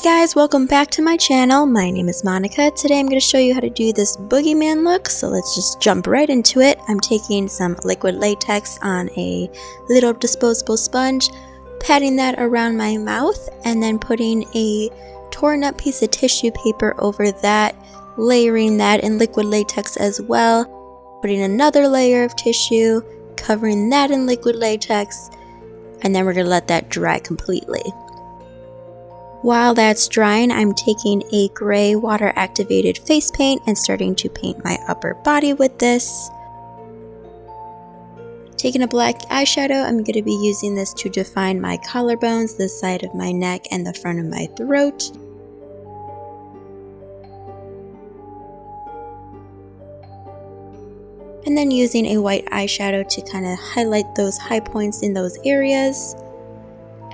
guys, welcome back to my channel. My name is Monica. Today I'm going to show you how to do this boogeyman look, so let's just jump right into it. I'm taking some liquid latex on a little disposable sponge, patting that around my mouth, and then putting a torn up piece of tissue paper over that, layering that in liquid latex as well, putting another layer of tissue, covering that in liquid latex, and then we're going to let that dry completely. While that's drying, I'm taking a gray water activated face paint and starting to paint my upper body with this. Taking a black eyeshadow, I'm going to be using this to define my collarbones, the side of my neck, and the front of my throat. And then using a white eyeshadow to kind of highlight those high points in those areas.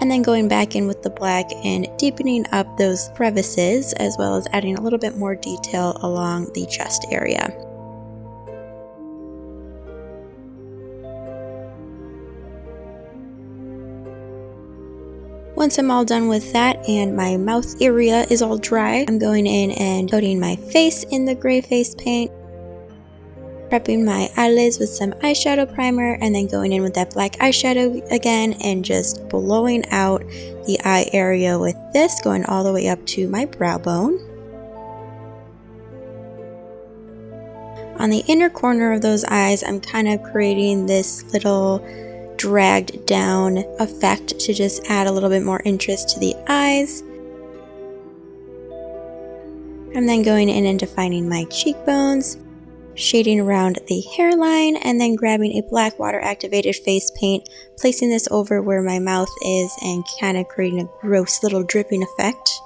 And then going back in with the black and deepening up those crevices, as well as adding a little bit more detail along the chest area. Once I'm all done with that and my mouth area is all dry, I'm going in and coating my face in the gray face paint, prepping my eyelids with some eyeshadow primer, and then going in with that black eyeshadow again and just blowing out the eye area with this, going all the way up to my brow bone. On the inner corner of those eyes, I'm kind of creating this little dragged down effect to just add a little bit more interest to the eyes. I'm then going in and defining my cheekbones, shading around the hairline, and then grabbing a black water activated face paint, placing this over where my mouth is and kind of creating a gross little dripping effect.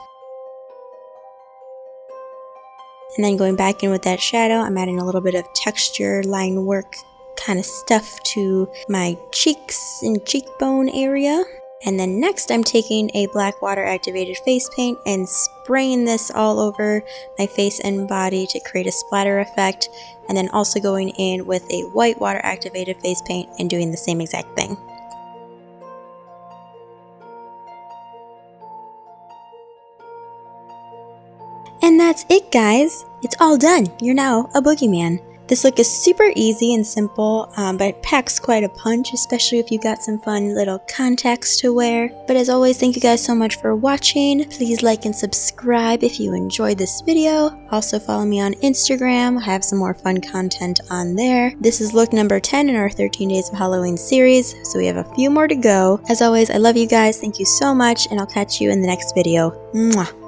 And then going back in with that shadow, I'm adding a little bit of texture, line work kind of stuff to my cheeks and cheekbone area. And then next I'm taking a black water activated face paint and spraying this all over my face and body to create a splatter effect, and then also going in with a white water activated face paint and doing the same exact thing. And that's it, guys. It's all done. You're now a boogeyman. This look is super easy and simple, but it packs quite a punch, especially if you got some fun little contacts to wear. But as always, thank you guys so much for watching. Please like and subscribe if you enjoyed this video. Also follow me on Instagram. I have some more fun content on there. This is look number 10 in our 13 Days of Halloween series, so we have a few more to go. As always, I love you guys. Thank you so much, and I'll catch you in the next video. Mwah!